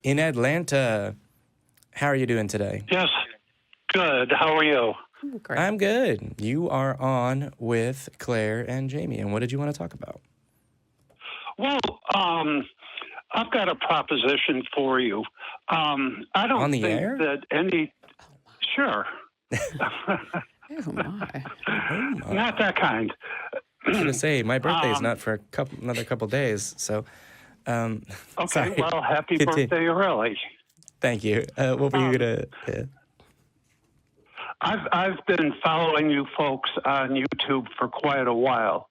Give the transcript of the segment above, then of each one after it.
in Atlanta. How are you doing today? Yes, good. How are you? Great. I'm good. You are on with Claire and Jamie, and what did you want to talk about? Well, I've got a proposition for you. I don't On the think air? that any. Sure. Oh my. Not that kind. I was going to say, my birthday is not for another couple days, so... Okay, sorry. well, happy Continue. birthday early. Thank you. What were you going to... Yeah. I've been following you folks on YouTube for quite a while,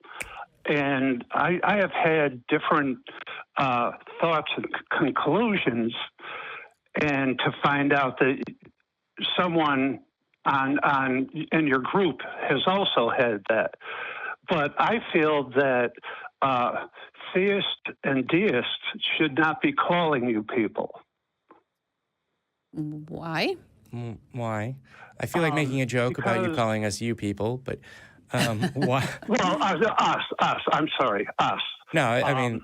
and I have had different thoughts and conclusions, and to find out that someone in your group has also had that. But I feel that theists and deists should not be calling you people. Why? Why? I feel like making a joke about you calling us you people, but why? Well, us. I'm sorry, us. No, I mean,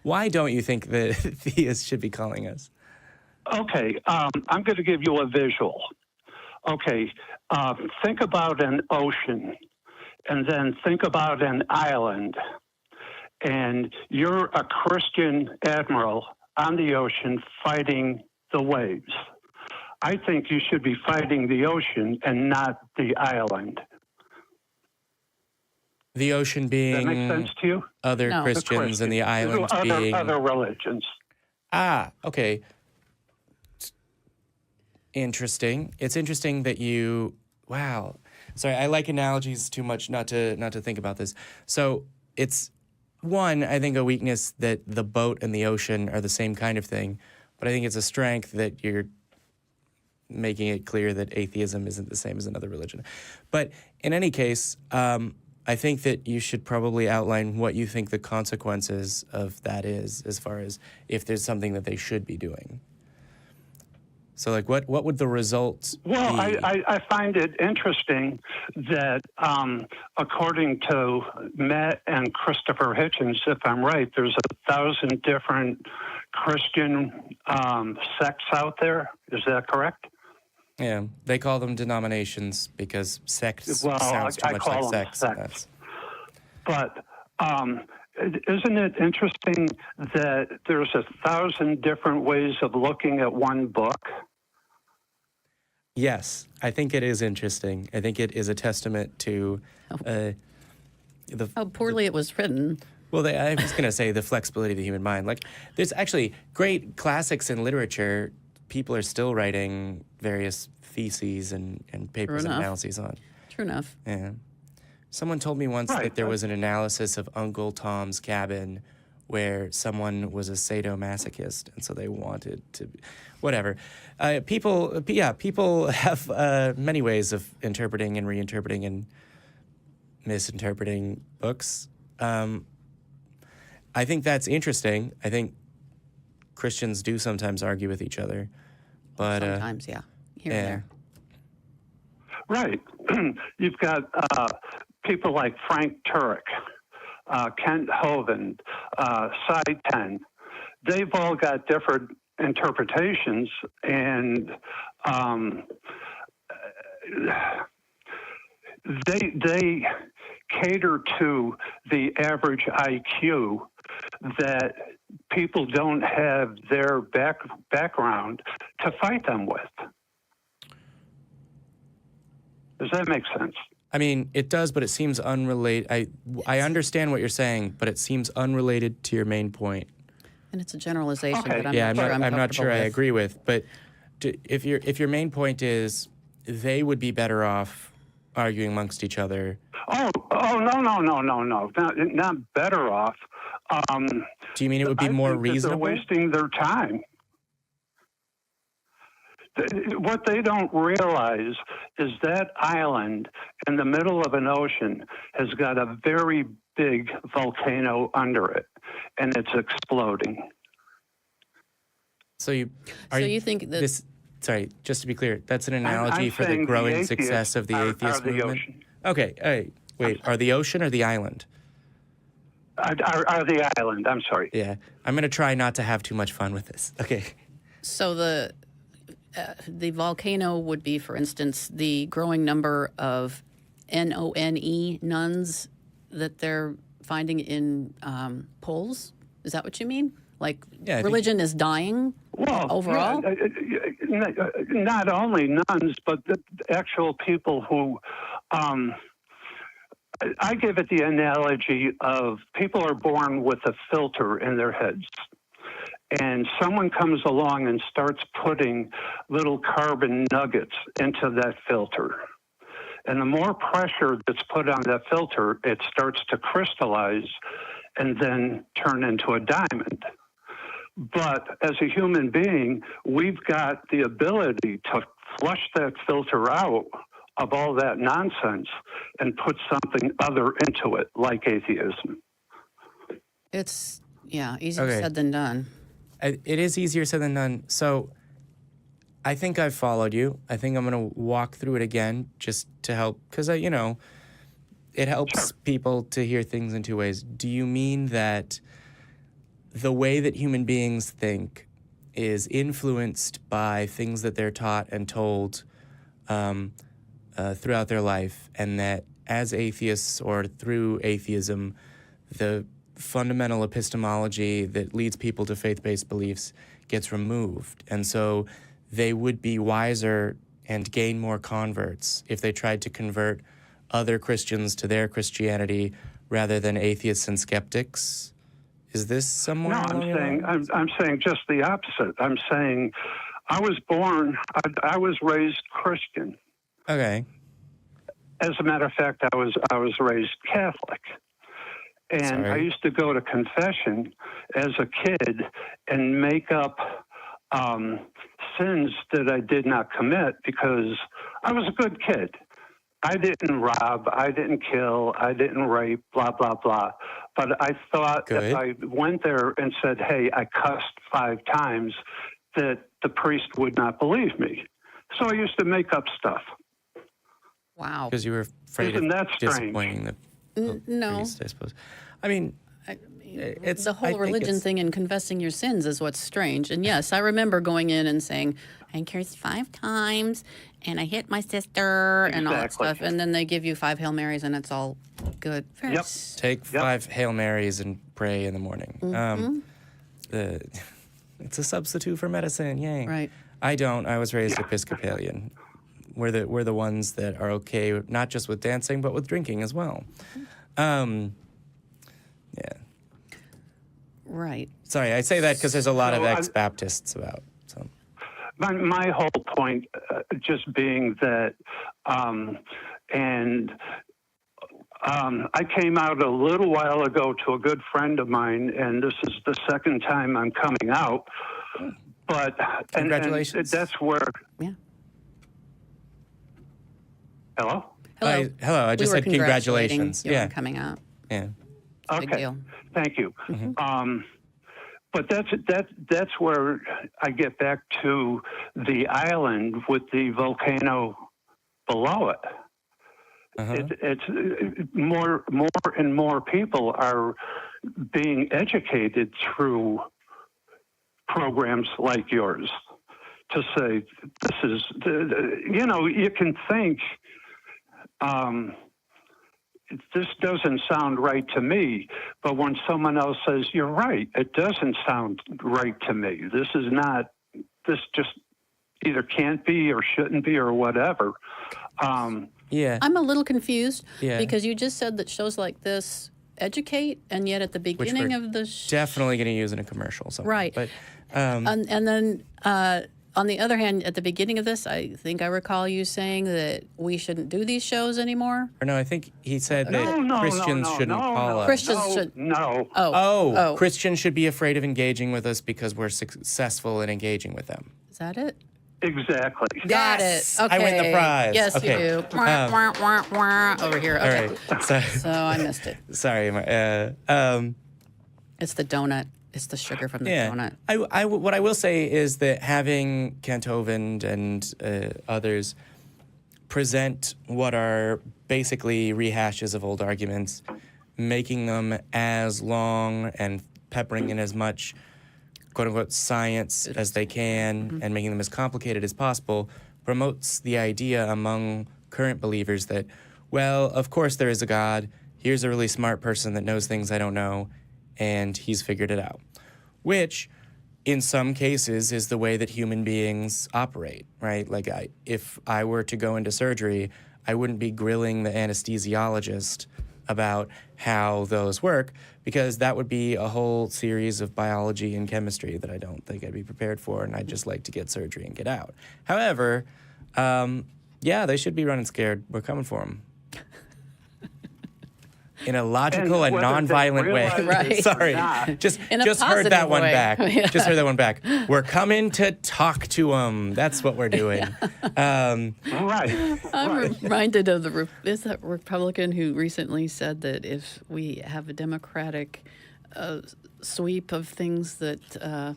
why don't you think that theists should be calling us? Okay, I'm going to give you a visual. Okay, think about an ocean, and then think about an island, and you're a Christian admiral on the ocean fighting the waves. I think you should be fighting the ocean and not the island. The ocean being Does that make sense to you? other No. Christians and the island being... Other religions. Ah, okay. Interesting. It's interesting that you... Wow. Sorry, I like analogies too much not to think about this. So it's, one, I think a weakness that the boat and the ocean are the same kind of thing, but I think it's a strength that you're making it clear that atheism isn't the same as another religion. But in any case, I think that you should probably outline what you think the consequences of that is, as far as if there's something that they should be doing. So, like, what would the results Well, be? I find it interesting that according to Matt and Christopher Hitchens, if I'm right, there's 1,000 different Christian sects out there. Is that correct? Yeah, they call them denominations because sects Well, sounds too I much call like them sex. sects. But isn't it interesting that there's 1,000 different ways of looking at one book? Yes, I think it is interesting. I think it is a testament to How poorly it was written. Well, I was going to say the flexibility of the human mind. Like, there's actually great classics in literature. People are still writing various theses and papers and enough. analyses on. True enough. Yeah. Someone told me once that there was an analysis of Uncle Tom's Cabin where someone was a sadomasochist, and so they wanted to, whatever. People have many ways of interpreting and reinterpreting and misinterpreting books. I think that's interesting. I think Christians do sometimes argue with each other, but Sometimes, yeah. Here and there. Right. You've got people like Frank Turek, Kent Hovind, Cy Ten. They've all got different interpretations, and they cater to the average IQ that people don't have their background to fight them with. Does that make sense? I mean, it does, but it seems unrelated. I understand what you're saying, but it seems unrelated to your main point. And it's a generalization Okay. that I'm not sure I with. agree with. But if your main point is they would be better off arguing amongst each other. Oh no! Not better off. Do you mean it would be more reasonable? They're wasting their time. What they don't realize is that island in the middle of an ocean has got a very big volcano under it, and it's exploding. So you think that sorry, just to be clear, that's an analogy I'm for the saying growing the success of the atheists atheist are the movement? ocean. Okay, wait, are the ocean or the island? Are the island. I'm sorry. Yeah. I'm going to try not to have too much fun with this. Okay. So the volcano would be, for instance, the growing number of NONE nuns that they're finding in polls. Is that what you mean? Like Yeah, religion is dying overall? Yeah, not only nuns, but the actual people who. I give it the analogy of people are born with a filter in their heads. And someone comes along and starts putting little carbon nuggets into that filter. And the more pressure that's put on that filter, it starts to crystallize and then turn into a diamond. But as a human being, we've got the ability to flush that filter out of all that nonsense and put something other into it, like atheism. It's, easier said than done. It is easier said than done. So I think I've followed you. I think I'm going to walk through it again just to help, because, it helps people to hear things in two ways. Do you mean that the way that human beings think is influenced by things that they're taught and told throughout their life, and that as atheists or through atheism, the fundamental epistemology that leads people to faith-based beliefs gets removed, and so they would be wiser and gain more converts if they tried to convert other Christians to their Christianity rather than atheists and skeptics? Is this somewhere? No, I'm saying just the opposite. I'm saying I was raised Christian. Okay. As a matter of fact, I was raised Catholic. And I used to go to confession as a kid and make up sins that I did not commit because I was a good kid. I didn't rob, I didn't kill, I didn't rape, blah, blah, blah. But I thought if I went there and said, hey, I cussed 5 times, that the priest would not believe me. So I used to make up stuff. Wow. Because you were afraid of disappointing the no. priest, I suppose. I mean, it's the whole religion thing and confessing your sins is what's strange. And yes, I remember going in and saying, I cursed 5 times and I hit my sister and all that stuff. And then they give you 5 Hail Marys and it's all good. Take 5 Hail Marys and pray in the morning. It's a substitute for medicine. Yay. Right. I don't. I was raised Episcopalian. We're the ones that are okay, not just with dancing, but with drinking as well. Yeah. Right. Sorry, I say that because there's a lot of ex-Baptists about. So. My whole point just being that, I came out a little while ago to a good friend of mine, and this is the second time I'm coming out. But congratulations. And that's where. Yeah. Hello. Hello. I just said congratulations. You were coming out. Yeah. Okay. Big deal. Thank you. But that's where I get back to the island with the volcano below it. It's more and more people are being educated through programs like yours to say this is you can think this doesn't sound right to me, but when someone else says you're right, it doesn't sound right to me. This just either can't be or shouldn't be or whatever. Yeah. I'm a little confused because you just said that shows like this educate, and yet at the beginning of the definitely going to use in a commercial somewhere. Right. But and then on the other hand, at the beginning of this, I think I recall you saying that we shouldn't do these shows anymore. Or no, I think he said that Christians shouldn't call us. Christians should. No. Oh. Christians should be afraid of engaging with us because we're successful in engaging with them. Is that it? Exactly. Got it. Okay. I win the prize. Yes, okay. you do. Over here. Okay. All right. So I missed it. Sorry. It's the donut. It's the sugar from the donut. What I will say is that having Cantovend and others present what are basically rehashes of old arguments making them as long and peppering in as much quote-unquote science as they can and making them as complicated as possible promotes the idea among current believers that, well, of course there is a God. Here's a really smart person that knows things I don't know, and he's figured it out. Which, in some cases, is the way that human beings operate, right? Like, if I were to go into surgery, I wouldn't be grilling the anesthesiologist about how those work, because that would be a whole series of biology and chemistry that I don't think I'd be prepared for, and I'd just like to get surgery and get out. However, yeah, they should be running scared. We're coming for them. In a logical and nonviolent way. Right. Sorry, just heard that one way. back. Yeah. Just heard that one back. We're coming to talk to them. That's what we're doing. Right. I'm reminded of is that Republican who recently said that if we have a Democratic sweep of things that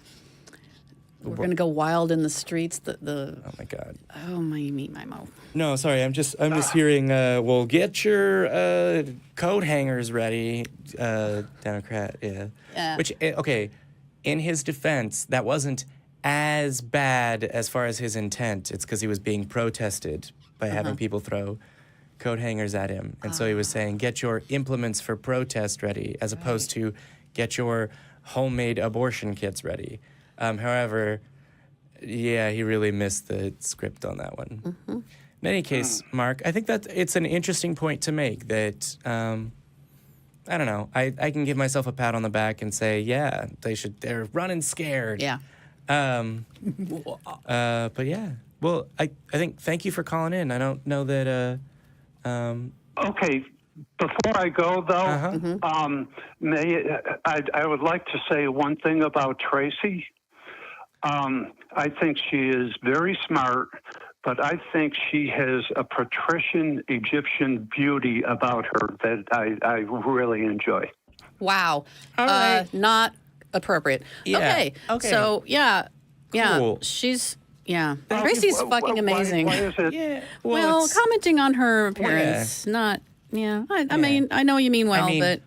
we're going to go wild in the streets. Oh my God. Oh my mouth. No, sorry. I'm just hearing. Well, get your coat hangers ready, Democrat. Yeah. Which okay, in his defense, that wasn't as bad as far as his intent. It's because he was being protested by having people throw coat hangers at him, and so he was saying, "Get your implements for protest ready," as opposed to "Get your homemade abortion kits ready." However, yeah, he really missed the script on that one. In any case, Mark, I think that it's an interesting point to make that, I don't know, I can give myself a pat on the back and say, yeah, they're running scared. Yeah. But yeah, well, I think, thank you for calling in. I don't know that, Okay. Before I go, though, I would like to say one thing about Tracy. I think she is very smart, but I think she has a patrician Egyptian beauty about her that I really enjoy. Wow. All right. Not appropriate. Yeah. Okay. So, yeah. Cool. She's, Tracy's fucking amazing. Why is it? yeah. Well, commenting on her appearance, not, I mean, I know you mean well, but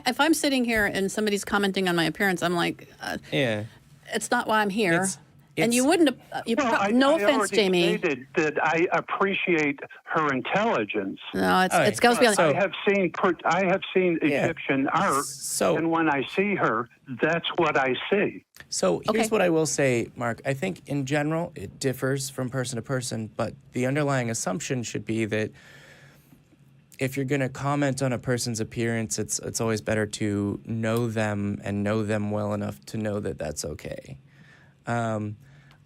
if I'm sitting here and somebody's commenting on my appearance, I'm like, it's not why I'm here. And you wouldn't, no offense, Jamie. I stated that I appreciate her intelligence. No, it's got to be like, I have seen Egyptian art, and when I see her, that's what I see. So here's what I will say, Mark. I think in general it differs from person to person, but the underlying assumption should be that if you're going to comment on a person's appearance, it's always better to know them and know them well enough to know that that's okay.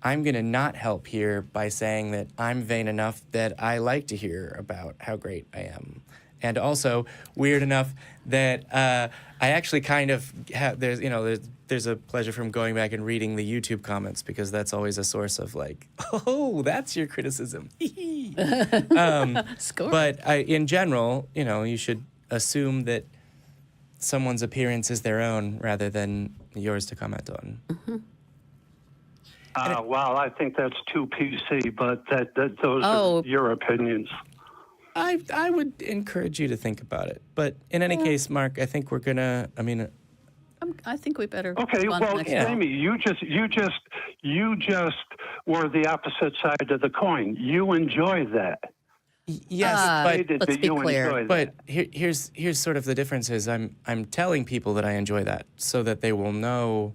I'm going to not help here by saying that I'm vain enough that I like to hear about how great I am. And also weird enough that I actually kind of have, there's a pleasure from going back and reading the YouTube comments, because that's always a source of like, oh, that's your criticism. score. But in general, you should assume that someone's appearance is their own rather than yours to comment on. Well, I think that's too PC, but those are your opinions. I would encourage you to think about it. But in any case, Mark, I think we're gonna. I think we better. Okay, well, Jamie, you just were the opposite side of the coin. You enjoy that. Yes, but let's be clear. But here's sort of the difference is I'm telling people that I enjoy that so that they will know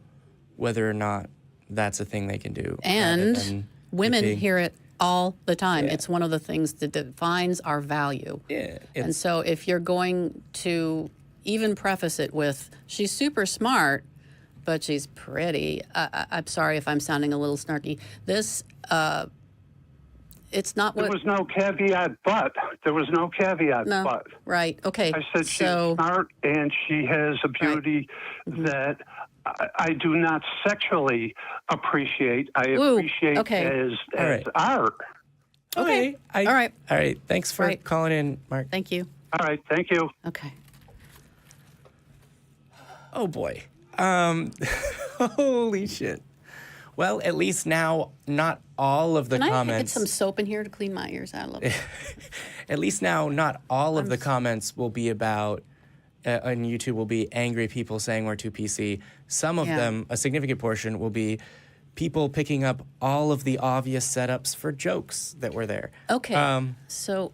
whether or not that's a thing they can do. And women hear it all the time. Yeah. It's one of the things that defines our value. Yeah. And so if you're going to even preface it with, she's super smart, but she's pretty. I'm sorry if I'm sounding a little snarky. This, it's not what... There was no caveat but. But. Right, okay. I said she's smart and she has a beauty that I do not sexually appreciate. I appreciate as art. Okay. All right. Thanks for calling in, Mark. Thank you. All right. Thank you. Okay. Oh, boy. Holy shit. Well, at least now not all of the comments... Can I get some soap in here to clean my ears out a little bit? At least now not all of the comments will be about on YouTube will be angry people saying we're too PC. Some of them, a significant portion, will be people picking up all of the obvious setups for jokes that were there. Okay. So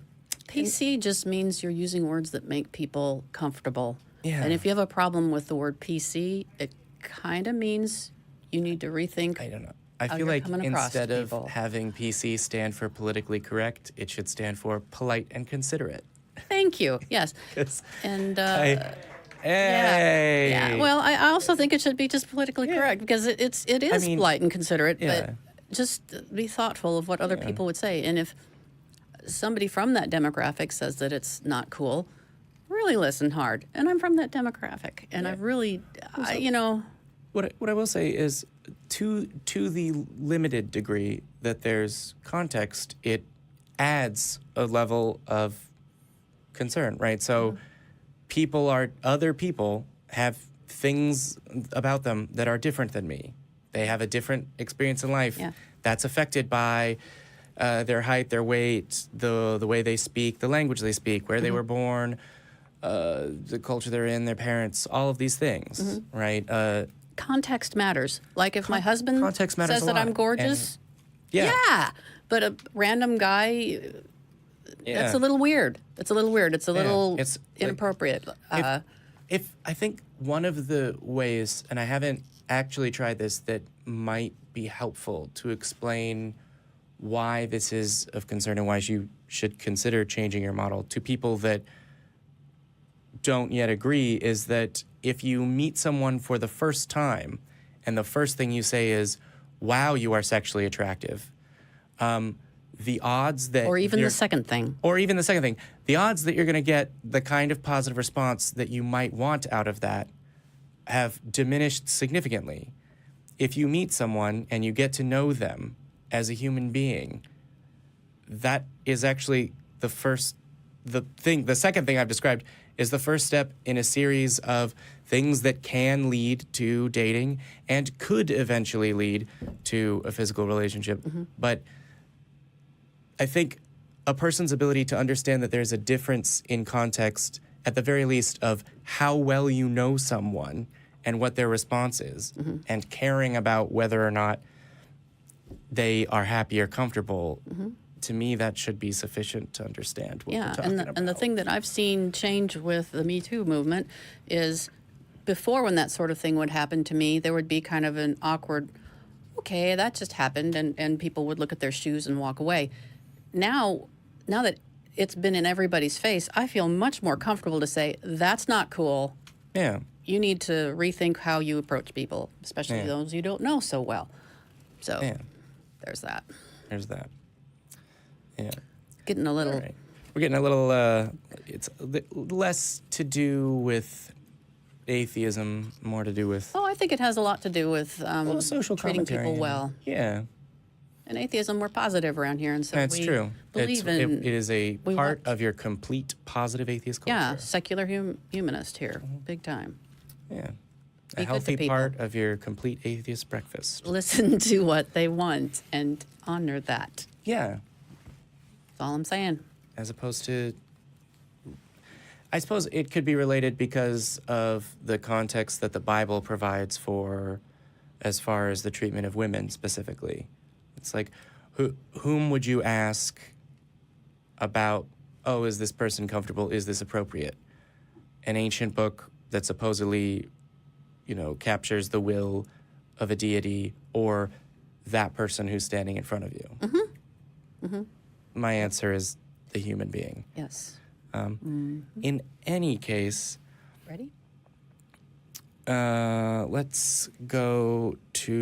PC just means you're using words that make people comfortable. Yeah. And if you have a problem with the word PC, it kind of means you need to rethink. I don't know. I how feel you're like coming across instead of people. having PC stand for politically correct, it should stand for polite and considerate. Thank you. Yes. 'Cause And Hey. yeah. Well, I also think it should be just politically correct because it is mean, polite and considerate, yeah. but just be thoughtful of what other people would say. And if somebody from that demographic says that it's not cool, really listen hard. And I'm from that demographic, and I really, you know. What I will say is, to the limited degree that there's context, it adds a level of concern, right? So other people have things about them that are different than me. They have a different experience in life that's affected by their height, their weight, the way they speak, the language they speak, where they were born, the culture they're in, their parents, all of these things, right? Context matters. Like if my husband context matters says a that lot. I'm gorgeous, And but a random guy, that's a little weird. It's a little weird. It's a little It's like- inappropriate. If I think one of the ways, and I haven't actually tried this, that might be helpful to explain why this is of concern and why you should consider changing your model to people that don't yet agree is that if you meet someone for the first time and the first thing you say is, wow, you are sexually attractive, the odds that or even the you're- second thing. or even the second thing, the odds that you're going to get the kind of positive response that you might want out of that have diminished significantly. If you meet someone and you get to know them as a human being, that is actually the second thing I've described is the first step in a series of things that can lead to dating and could eventually lead to a physical relationship. But I think a person's ability to understand that there's a difference in context, at the very least, of how well you know someone and what their response is, and caring about whether or not they are happy or comfortable, to me, that should be sufficient to understand what we're talking about. And the thing that I've seen change with the Me Too movement is before when that sort of thing would happen to me, there would be kind of an awkward, okay, that just happened, and people would look at their shoes and walk away. Now that it's been in everybody's face, I feel much more comfortable to say, that's not cool. Yeah. You need to rethink how you approach people, especially those you don't know so well. So there's that. There's that. Yeah. Getting a little... All right. We're getting a little, it's less to do with atheism, more to do with Oh, I think it has a lot to do with social treating commentary people and- well. Yeah. In atheism, we're positive around here, and so That's we true. believe in... It is a we part want- of your complete positive atheist culture. Yeah, secular humanist here, big time. Yeah. Be A good to healthy people. part of your complete atheist breakfast. Listen to what they want and honor that. Yeah. That's all I'm saying. As opposed to, I suppose it could be related because of the context that the Bible provides for as far as the treatment of women specifically. It's like, whom would you ask about, oh, is this person comfortable? Is this appropriate? An ancient book that supposedly, captures the will of a deity or that person who's standing in front of you. My answer is the human being. Yes. In any case, Ready? let's go